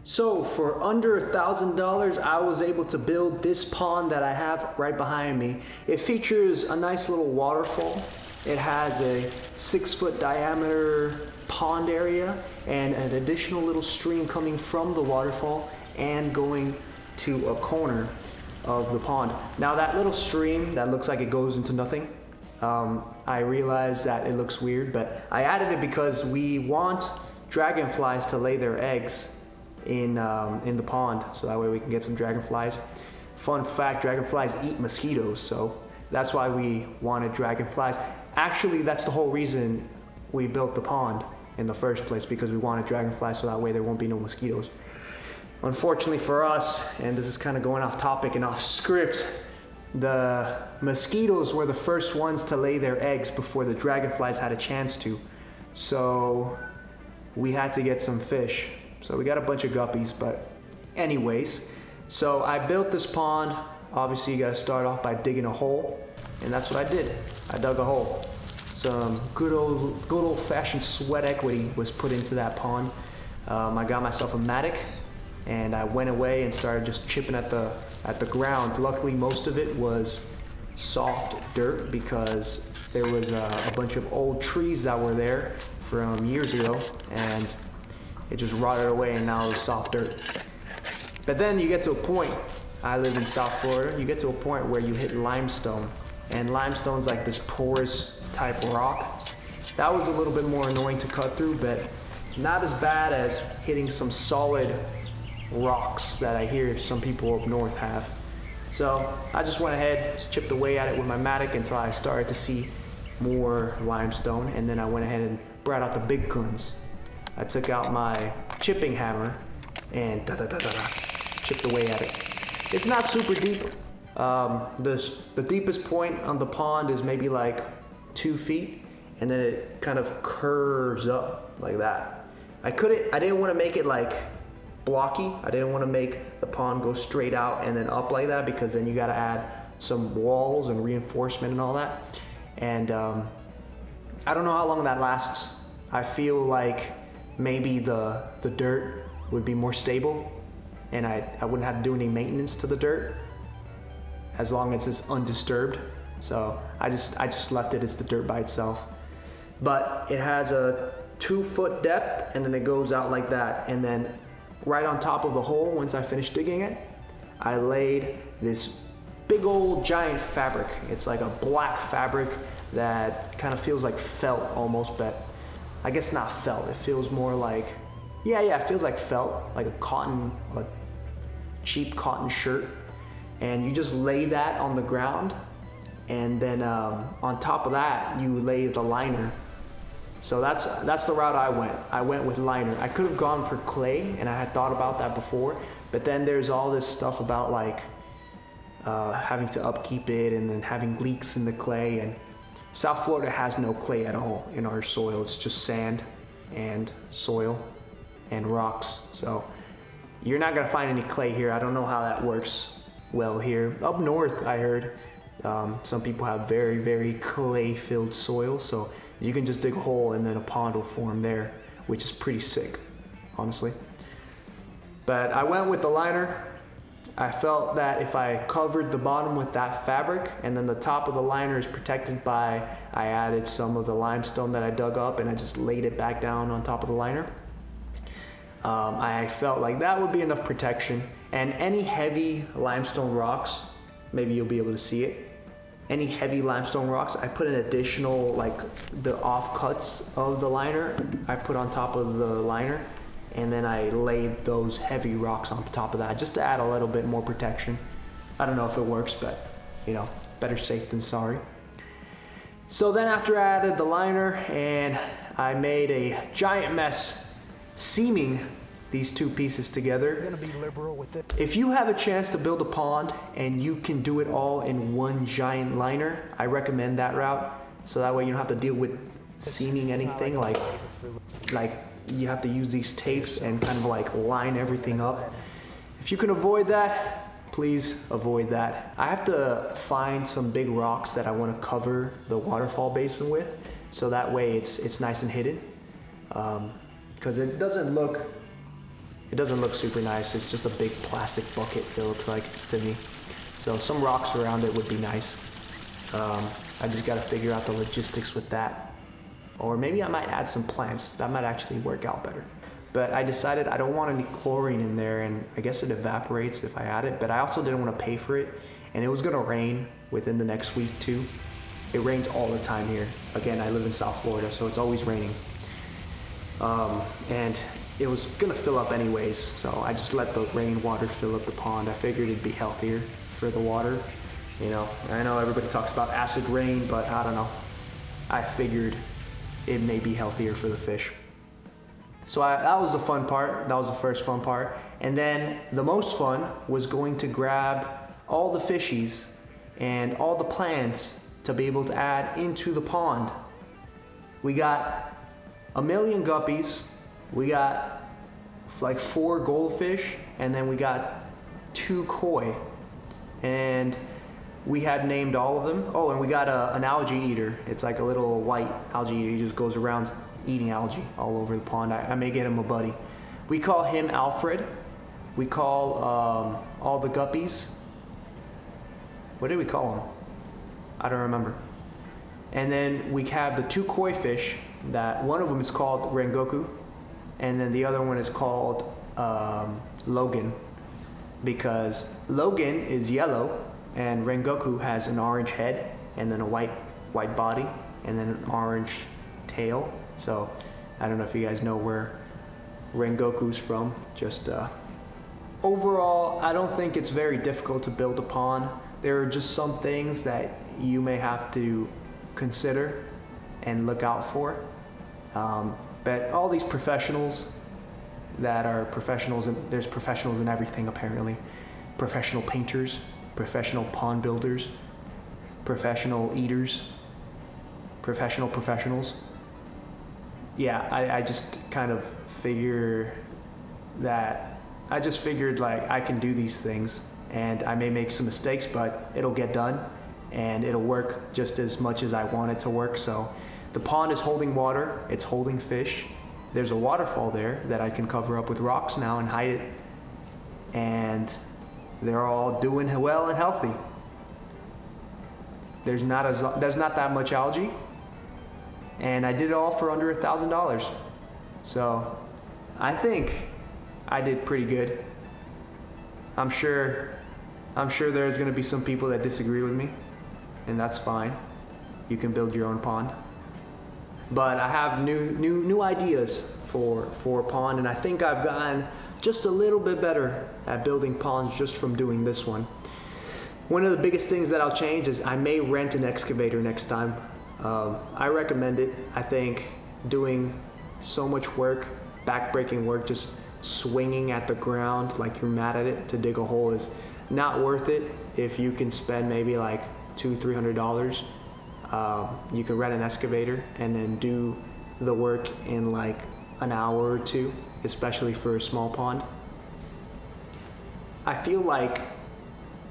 So for under $1,000, I was able to build this pond that I have right behind me. It features a nice little waterfall. It has a 6-foot diameter pond area and an additional little stream coming from the waterfall and going to a corner of the pond. Now that little stream that looks like it goes into nothing, I realized that it looks weird, but I added it because we want dragonflies to lay their eggs in the pond, so that way we can get some dragonflies. Fun fact, dragonflies eat mosquitoes, so that's why we wanted dragonflies. Actually, that's the whole reason we built the pond in the first place, because we wanted dragonflies so that way there won't be no mosquitoes. Unfortunately for us, and this is kind of going off topic and off script, the mosquitoes were the first ones to lay their eggs before the dragonflies had a chance to. So we had to get some fish. So we got a bunch of guppies, but anyways. So I built this pond. Obviously you gotta start off by digging a hole, and that's what I did. I dug a hole. Some good old fashioned sweat equity was put into that pond. I got myself a mattock, and I went away and started just chipping at the ground. Luckily, most of it was soft dirt because there was a bunch of old trees that were there from years ago, and it just rotted away, and now it's soft dirt. But then you get to a point, I live in South Florida, you get to a point where you hit limestone, and limestone's like this porous type rock. That was a little bit more annoying to cut through, but not as bad as hitting some solid rocks that I hear some people up north have. So I just went ahead, chipped away at it with my mattock until I started to see more limestone, and then I went ahead and brought out the big guns. I took out my chipping hammer and chipped away at it. It's not super deep. The deepest point on the pond is maybe like 2 feet, and then it kind of curves up like that. I didn't want to make it like blocky. I didn't want to make the pond go straight out and then up like that, because then you got to add some walls and reinforcement and all that. And I don't know how long that lasts. I feel like maybe the dirt would be more stable, and I wouldn't have to do any maintenance to the dirt as long as it's undisturbed. So I just left it as the dirt by itself. But it has a 2-foot depth, and then it goes out like that. And then right on top of the hole, once I finished digging it, I laid this big old giant fabric. It's like a black fabric that kind of feels like felt almost, but I guess not felt. It feels more like, yeah, it feels like felt, like a cheap cotton shirt. And you just lay that on the ground, and then on top of that, you lay the liner. So that's the route I went. I went with liner. I could have gone for clay, and I had thought about that before, but then there's all this stuff about like having to upkeep it and then having leaks in the clay, and South Florida has no clay at all in our soil. It's just sand and soil and rocks. So you're not gonna find any clay here. I don't know how that works well here. Up north, I heard some people have very, very clay-filled soil, so you can just dig a hole and then a pond will form there, which is pretty sick, honestly. But I went with the liner. I felt that if I covered the bottom with that fabric, and then the top of the liner is protected by, I added some of the limestone that I dug up and I just laid it back down on top of the liner. I felt like that would be enough protection. And any heavy limestone rocks, maybe you'll be able to see it. Any heavy limestone rocks, I put an additional, like the offcuts of the liner, I put on top of the liner, and then I laid those heavy rocks on top of that just to add a little bit more protection. I don't know if it works, but you know, better safe than sorry. So then after I added the liner, and I made a giant mess seaming these two pieces together. Gonna be liberal with it. If you have a chance to build a pond and you can do it all in one giant liner, I recommend that route. So that way you don't have to deal with seaming anything, like you have to use these tapes and kind of like line everything up. If you can avoid that, please avoid that. I have to find some big rocks that I want to cover the waterfall basin with, so that way it's nice and hidden. Because it It doesn't look super nice. It's just a big plastic bucket, it looks like to me. So some rocks around it would be nice. I just gotta figure out the logistics with that. Or maybe I might add some plants. That might actually work out better. But I decided I don't want any chlorine in there, and I guess it evaporates if I add it, but I also didn't want to pay for it. And it was gonna rain within the next week too. It rains all the time here. Again, I live in South Florida, so it's always raining. And it was gonna fill up anyways, so I just let the rainwater fill up the pond. I figured it'd be healthier for the water. You know, I know everybody talks about acid rain, but I don't know. I figured it may be healthier for the fish. So that was the fun part. That was the first fun part. And then the most fun was going to grab all the fishies and all the plants to be able to add into the pond. We got 1 million guppies, we got like 4 goldfish, and then we got 2 koi. And we had named all of them. Oh, and we got an algae eater. It's like a little white algae eater. He just goes around eating algae all over the pond. I may get him a buddy. We call him Alfred. We call all the guppies. What did we call them? I don't remember. And then we have the 2 koi fish. That one of them is called Rengoku, and then the other one is called Logan, because Logan is yellow and Rengoku has an orange head and then a white body and then an orange tail. So I don't know if you guys know where Rengoku's from. Just overall, I don't think it's very difficult to build a pond. There are just some things that you may have to consider and look out for. But all these professionals that are professionals, and there's professionals in everything apparently. Professional painters, professional pond builders, professional eaters, professionals. Yeah, I just kind of figured like I can do these things, and I may make some mistakes, but it'll get done and it'll work just as much as I want it to work. So the pond is holding water, it's holding fish. There's a waterfall there that I can cover up with rocks now and hide it. And they're all doing well and healthy. There's not that much algae. And I did it all for under $1,000. So I think I did pretty good. I'm sure there's gonna be some people that disagree with me, and that's fine. You can build your own pond. But I have new ideas for a pond, and I think I've gotten just a little bit better at building ponds just from doing this one. One of the biggest things that I'll change is I may rent an excavator next time. I recommend it. I think doing so much work, back-breaking work, just swinging at the ground like you're mad at it to dig a hole is not worth it. If you can spend maybe like $200-300, you can rent an excavator and then do the work in like an hour or 2, especially for a small pond. I feel like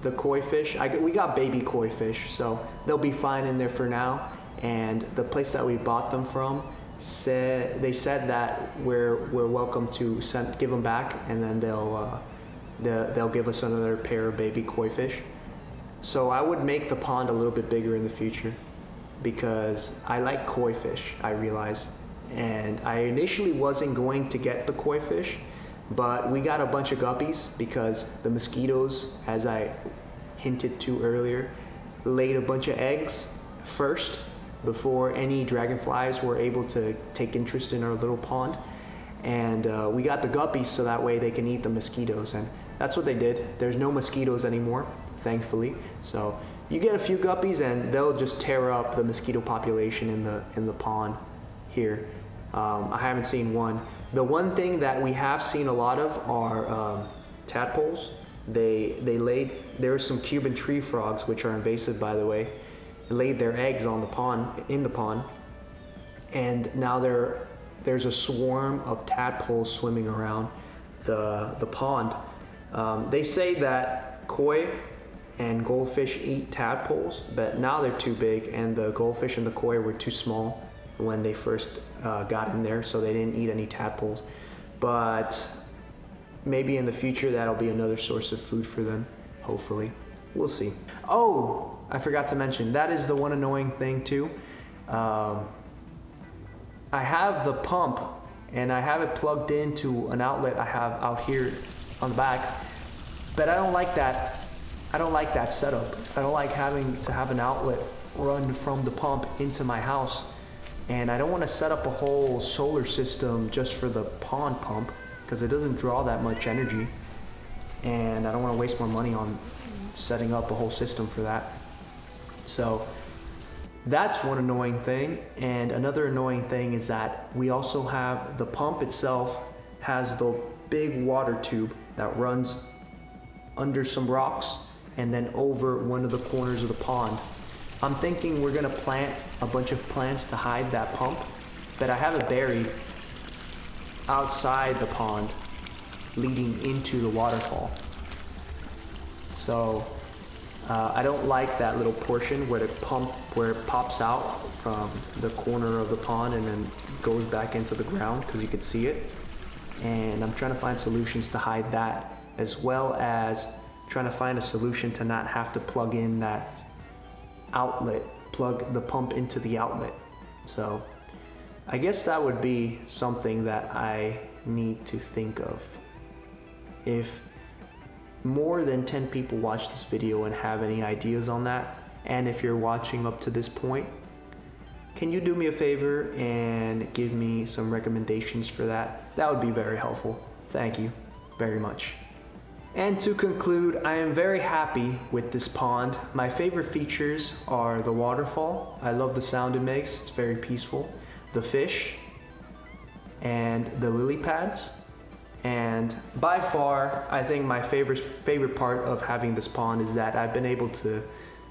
the koi fish, we got baby koi fish, so they'll be fine in there for now. And the place that we bought them from said that we're welcome to give them back, and then they'll give us another pair of baby koi fish. So I would make the pond a little bit bigger in the future, because I like koi fish, I realized. And I initially wasn't going to get the koi fish, but we got a bunch of guppies because the mosquitoes, as I hinted to earlier, laid a bunch of eggs first before any dragonflies were able to take interest in our little pond. And we got the guppies so that way they can eat the mosquitoes, and that's what they did. There's no mosquitoes anymore, thankfully. So you get a few guppies and they'll just tear up the mosquito population in the pond here. I haven't seen one. The one thing that we have seen a lot of are tadpoles. There are some Cuban tree frogs, which are invasive, by the way, laid their eggs in the pond, and now there's a swarm of tadpoles swimming around the pond. They say that koi and goldfish eat tadpoles, but now they're too big, and the goldfish and the koi were too small when they first got in there, so they didn't eat any tadpoles. But maybe in the future that'll be another source of food for them, hopefully. We'll see. Oh, I forgot to mention, that is the one annoying thing too. I have the pump and I have it plugged into an outlet I have out here on the back, but I don't like that. I don't like that setup. I don't like having to have an outlet run from the pump into my house. And I don't want to set up a whole solar system just for the pond pump because it doesn't draw that much energy. And I don't want to waste more money on setting up a whole system for that. So that's one annoying thing. And another annoying thing is that we also have the pump itself has the big water tube that runs under some rocks and then over one of the corners of the pond. I'm thinking we're gonna plant a bunch of plants to hide that pump, but I have it buried outside the pond leading into the waterfall. So I don't like that little portion where it pops out from the corner of the pond and then goes back into the ground because you could see it. And I'm trying to find solutions to hide that, as well as trying to find a solution to not have to plug in that outlet, plug the pump into the outlet. So I guess that would be something that I need to think of. If more than 10 people watch this video and have any ideas on that, and if you're watching up to this point, can you do me a favor and give me some recommendations for that? That would be very helpful. Thank you very much. And to conclude, I am very happy with this pond. My favorite features are the waterfall. I love the sound it makes, it's very peaceful. The fish and the lily pads. And by far, I think my favorite part of having this pond is that I've been able to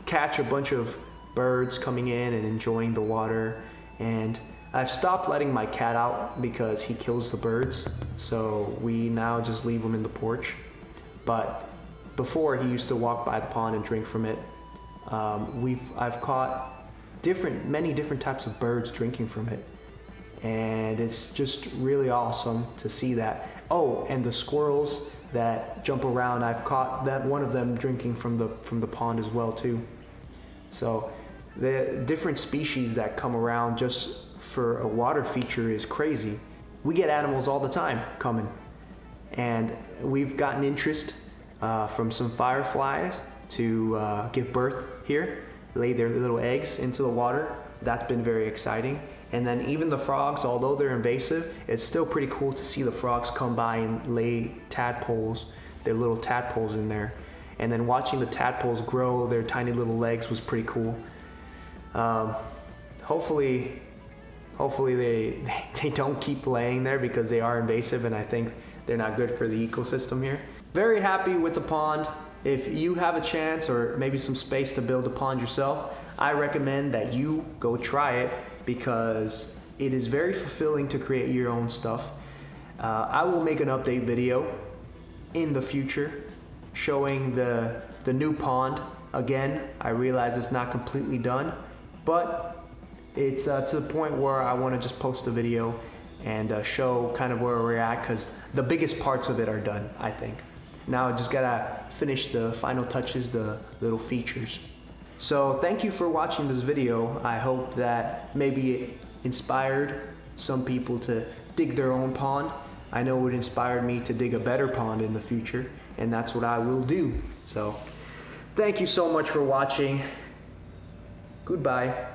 catch a bunch of birds coming in and enjoying the water. And I've stopped letting my cat out because he kills the birds. So we now just leave him in the porch. But before, he used to walk by the pond and drink from it. I've caught many different types of birds drinking from it. And it's just really awesome to see that. Oh, and the squirrels that jump around, I've caught one of them drinking from the pond as well too. So the different species that come around just for a water feature is crazy. We get animals all the time coming. And we've gotten interest from some fireflies to give birth here, lay their little eggs into the water. That's been very exciting. And then even the frogs, although they're invasive, it's still pretty cool to see the frogs come by and lay tadpoles, their little tadpoles in there. And then watching the tadpoles grow their tiny little legs was pretty cool. Hopefully they don't keep laying there because they are invasive and I think they're not good for the ecosystem here. Very happy with the pond. If you have a chance or maybe some space to build a pond yourself, I recommend that you go try it because it is very fulfilling to create your own stuff. I will make an update video in the future showing the new pond. Again, I realize it's not completely done, but it's to the point where I want to just post a video and show kind of where we're at because the biggest parts of it are done, I think. Now I just gotta finish the final touches, the little features. So thank you for watching this video. I hope that maybe it inspired some people to dig their own pond. I know it inspired me to dig a better pond in the future, and that's what I will do. So thank you so much for watching. Goodbye.